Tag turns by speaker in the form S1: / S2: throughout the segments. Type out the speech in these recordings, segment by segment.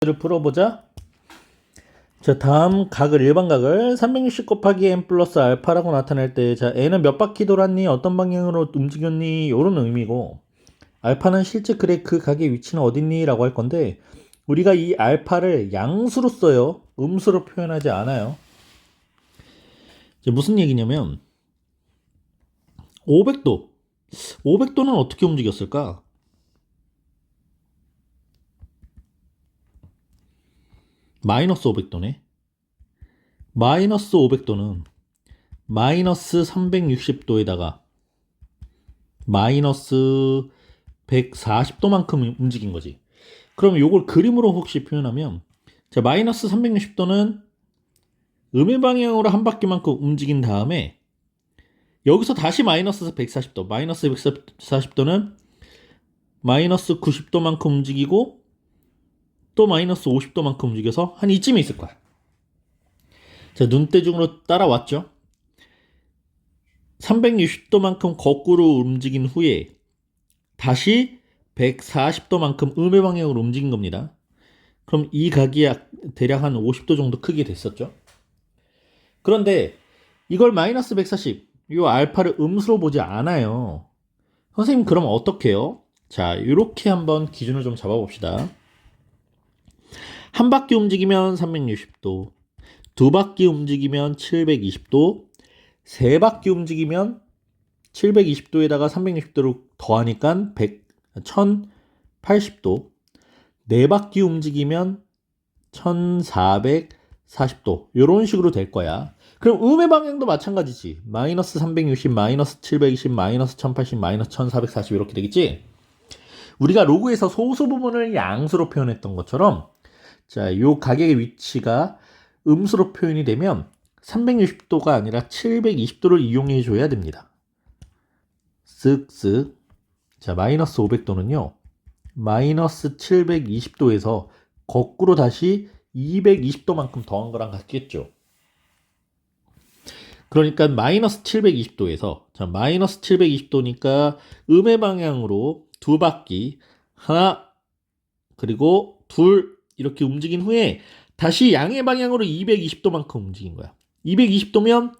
S1: 를 풀어보자. 자, 다음 각을 일반 각을 360 곱하기 n 플러스 알파라고 나타낼 때, 자, n은 몇 바퀴 돌았니? 어떤 방향으로 움직였니? 이런 의미고, 알파는 실제 그래 그 각의 위치는 어딨니? 라고 할 건데, 우리가 이 알파를 양수로 써요. 음수로 표현하지 않아요. 무슨 얘기냐면 500도 500도는 어떻게 움직였을까? 마이너스 500도네. 마이너스 500도는 마이너스 360도에다가 마이너스 140도만큼 움직인 거지. 그럼 이걸 그림으로 혹시 표현하면, 자, 마이너스 360도는 음의 방향으로 한 바퀴만큼 움직인 다음에 여기서 다시 마이너스 140도, 마이너스 140도는 마이너스 90도만큼 움직이고 또 마이너스 50도만큼 움직여서 한 이쯤에 있을 거야. 자, 눈대중으로 따라왔죠. 360도만큼 거꾸로 움직인 후에 다시 140도만큼 음의 방향으로 움직인 겁니다. 그럼 이 각이 대략 한 50도 정도 크게 됐었죠. 그런데 이걸 마이너스 140, 이 알파를 음수로 보지 않아요. 선생님, 그럼 어떻게 해요? 자, 이렇게 한번 기준을 좀 잡아봅시다. 한 바퀴 움직이면 360도, 두 바퀴 움직이면 720도, 세 바퀴 움직이면 720도에다가 360도를 더하니까 1080도, 네 바퀴 움직이면 1440도, 이런 식으로 될 거야. 그럼 음의 방향도 마찬가지지. 마이너스 360, 마이너스 720, 마이너스 1080, 마이너스 1440 이렇게 되겠지. 우리가 로그에서 소수 부분을 양수로 표현했던 것처럼, 자, 요 가격의 위치가 음수로 표현이 되면 360도가 아니라 720도를 이용해 줘야 됩니다. 쓱쓱. 자, 마이너스 500도는요, 마이너스 720도에서 거꾸로 다시 220도만큼 더한 거랑 같겠죠. 그러니까 마이너스 720도에서, 자, 마이너스 720도니까 음의 방향으로 두 바퀴, 하나, 그리고 둘, 이렇게 움직인 후에 다시 양의 방향으로 220도만큼 움직인 거야. 220도면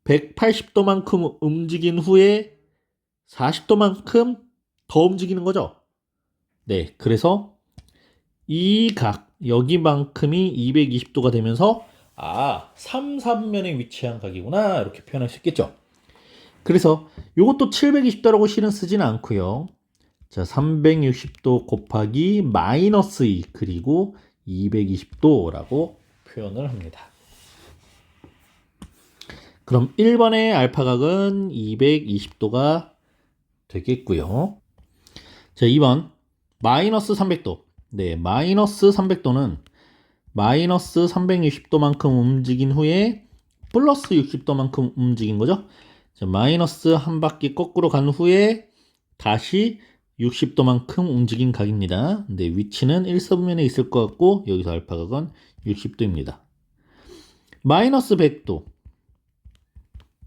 S1: 180도만큼 움직인 후에 40도만큼 더 움직이는 거죠. 네, 그래서 이 각, 여기만큼이 220도가 되면서 3, 3면에 위치한 각이구나, 이렇게 표현할 수 있겠죠. 그래서 이것도 720도라고 실은 쓰지는 않고요. 자, 360도 곱하기 마이너스 2 그리고 220도라고 표현을 합니다. 그럼 1번의 알파각은 220도가 되겠고요. 자, 2번 마이너스 300도. 네, 마이너스 300도는 마이너스 360도만큼 움직인 후에 플러스 60도만큼 움직인 거죠. 자, 마이너스 한 바퀴 거꾸로 간 후에 다시 60도만큼 움직인 각입니다. 근데 위치는 1사분면에 있을 것 같고, 여기서 알파각은 60도입니다. 마이너스 100도,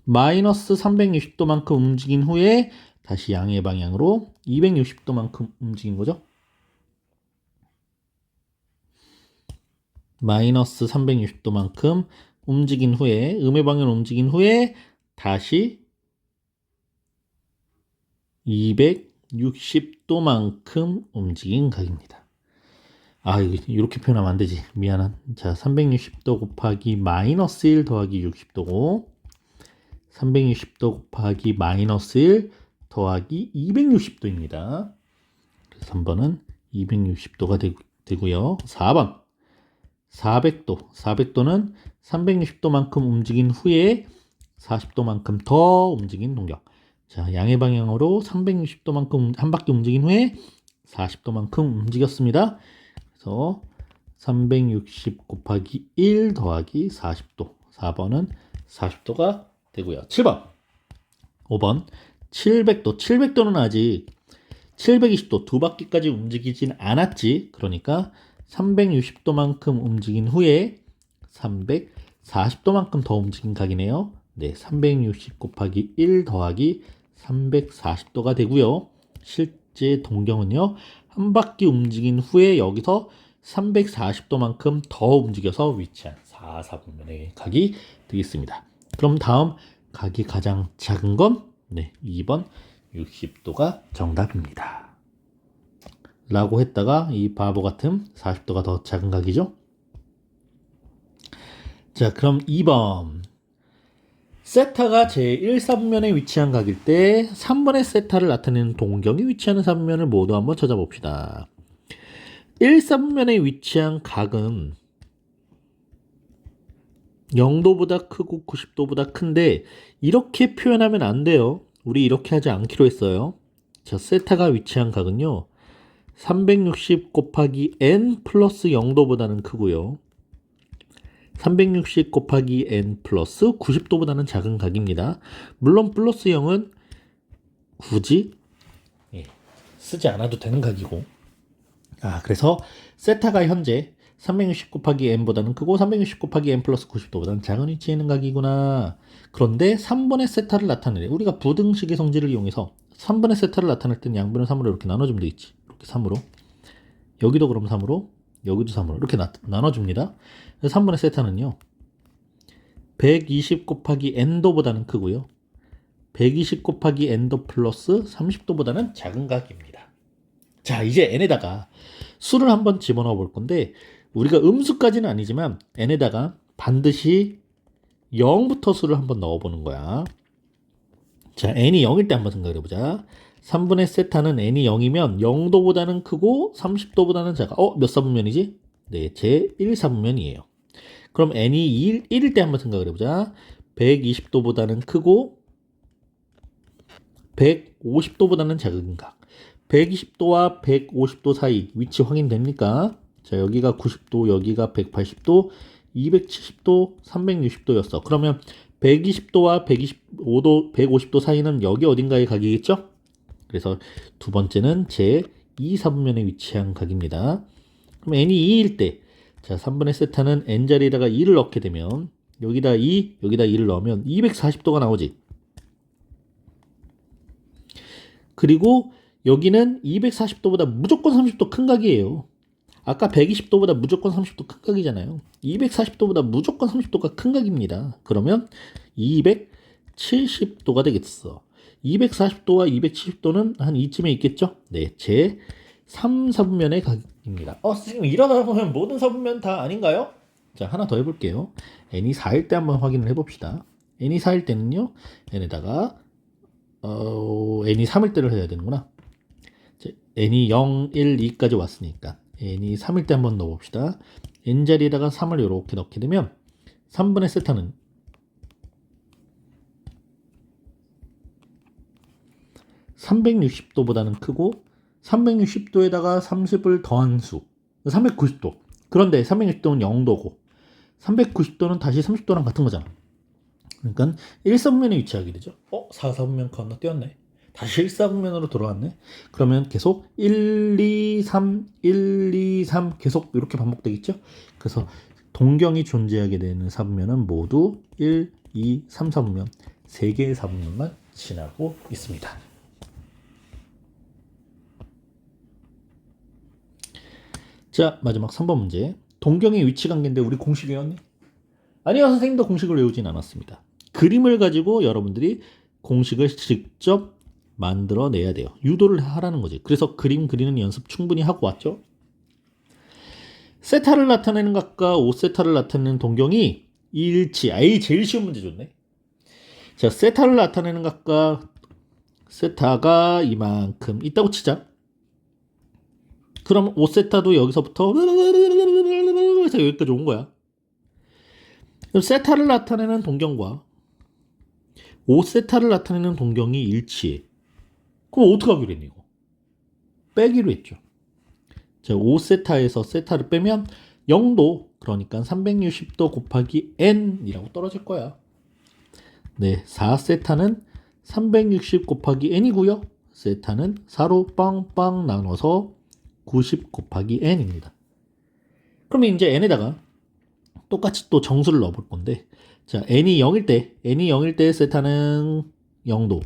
S1: 마이너스 360도만큼 움직인 후에 다시 양의 방향으로 260도만큼 움직인 거죠. 마이너스 360도만큼 움직인 후에, 음의 방향으로 움직인 후에 다시 260도만큼 움직인 각입니다. 이렇게 표현하면 안 되지. 미안한. 자, 360도 곱하기 마이너스 1 더하기 60도고, 360도 곱하기 마이너스 1 더하기 260도입니다. 그래서 3번은 260도가 되고요. 4번. 400도. 400도는 360도만큼 움직인 후에 40도만큼 더 움직인 동력. 자, 양의 방향으로 360도만큼 한 바퀴 움직인 후에 40도만큼 움직였습니다. 그래서 360 곱하기 1 더하기 40도. 4번은 40도가 되고요. 7번. 5번. 700도. 700도는 아직 720도 두 바퀴까지 움직이진 않았지. 그러니까 360도만큼 움직인 후에 340도만큼 더 움직인 각이네요. 네, 360 곱하기 1 더하기 340도가 되고요. 실제 동경은요, 한 바퀴 움직인 후에 여기서 340도만큼 더 움직여서 위치한 4, 4분면의 각이 되겠습니다. 그럼 다음 각이 가장 작은 건 2번 60도가 정답입니다. 라고 했다가 이 바보 같은 40도가 더 작은 각이죠. 자, 그럼 2번. 세타가 제1사분면에 위치한 각일 때 3번의 세타를 나타내는 동경이 위치하는 사분면을 모두 한번 찾아봅시다. 1사분면에 위치한 각은 0도보다 크고 90도보다 큰데 이렇게 표현하면 안 돼요. 우리 이렇게 하지 않기로 했어요. 자, 세타가 위치한 각은요. 360 곱하기 n 플러스 0도보다는 크고요. 360 곱하기 n 플러스 90도보다는 작은 각입니다. 물론 플러스 0은 굳이 쓰지 않아도 되는 각이고, 그래서 세타가 현재 360 곱하기 n보다는 크고 360 곱하기 n 플러스 90도보다는 작은 위치에 있는 각이구나. 그런데 3번의 세타를 나타내래. 우리가 부등식의 성질을 이용해서 3번의 세타를 나타낼 때는 양변을 3으로 이렇게 나눠주면 되겠지. 이렇게 3으로. 여기도 그럼 3으로, 여기도 3으로 이렇게 나눠줍니다. 3번의 세타는요. 120 곱하기 n도보다는 크고요. 120 곱하기 n도 플러스 30도보다는 작은 각입니다. 자, 이제 n에다가 수를 한번 집어넣어 볼 건데 우리가 음수까지는 아니지만 n에다가 반드시 0부터 수를 한번 넣어보는 거야. 자, n이 0일 때 한번 생각해 보자. 3분의 세타는 n이 0이면 0도보다는 크고 30도보다는 작아. 몇 사분면이지? 네, 제 1사분면이에요. 그럼 n이 1일 때 한번 생각을 해보자. 120도보다는 크고 150도보다는 작은 각. 120도와 150도 사이 위치 확인됩니까? 자, 여기가 90도, 여기가 180도, 270도, 360도였어. 그러면 120도와 125도, 150도 사이는 여기 어딘가의 각이겠죠? 그래서 두 번째는 제 2사분면에 위치한 각입니다. 그럼 n이 2일 때, 자, 3분의 세타는 n자리에다가 2를 넣게 되면 여기다 2, 여기다 2를 넣으면 240도가 나오지. 그리고 여기는 240도보다 무조건 30도 큰 각이에요. 아까 120도보다 무조건 30도 큰 각이잖아요. 240도보다 무조건 30도가 큰 각입니다. 그러면 270도가 되겠어. 240도와 270도는 한 이쯤에 있겠죠? 네, 제 3, 4분면의 각입니다. 지금 이러다 보면 모든 사분면 다 아닌가요? 자, 하나 더 해볼게요. n이 4일 때 한번 확인을 해봅시다. n이 4일 때는요, n에다가 n이 3일 때를 해야 되는구나. 자, n이 0, 1, 2까지 왔으니까 n이 3일 때 한번 넣어봅시다. n자리에다가 3을 이렇게 넣게 되면 3분의 세타는 360도보다는 크고 360도에다가 30을 더한 수 390도. 그런데 360도는 0도고 390도는 다시 30도랑 같은 거잖아. 그러니까 1사분면에 위치하게 되죠. 4사분면 건너뛰었네. 다시 1사분면으로 돌아왔네. 그러면 계속 1, 2, 3, 1, 2, 3 계속 이렇게 반복되겠죠. 그래서 동경이 존재하게 되는 사분면은 모두 1, 2, 3 사분면 3개의 사분면만 지나고 있습니다. 자, 마지막 3번 문제. 동경의 위치 관계인데 우리 공식 외웠니? 아니요, 선생님도 공식을 외우진 않았습니다. 그림을 가지고 여러분들이 공식을 직접 만들어내야 돼요. 유도를 하라는 거지. 그래서 그림 그리는 연습 충분히 하고 왔죠? 세타를 나타내는 각과 5세타를 나타내는 동경이 일치. 제일 쉬운 문제 줬네. 자, 세타를 나타내는 각과 세타가 이만큼 있다고 치자. 그럼 5세타도 여기서부터 해서 여기까지 온 거야. 그럼 세타를 나타내는 동경과 5세타를 나타내는 동경이 일치해. 그럼 어떻게 하기로 했니, 이거? 빼기로 했죠. 자, 5세타에서 세타를 빼면 0도, 그러니까 360도 곱하기 n이라고 떨어질 거야. 네, 4세타는 360 곱하기 n이고요. 세타는 4로 빵빵 나눠서 90 곱하기 n입니다. 그러면 이제 n에다가 똑같이 또 정수를 넣어볼 건데, 자, n이 0일 때 세타는 0도,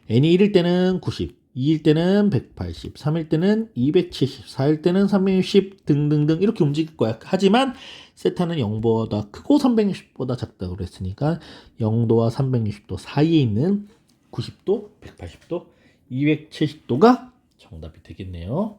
S1: n이 1일 때는 90, 2일 때는 180, 3일 때는 270, 4일 때는 360 등등등 이렇게 움직일 거야. 하지만 세타는 0보다 크고 360보다 작다고 그랬으니까 0도와 360도 사이에 있는 90도, 180도, 270도가 정답이 되겠네요.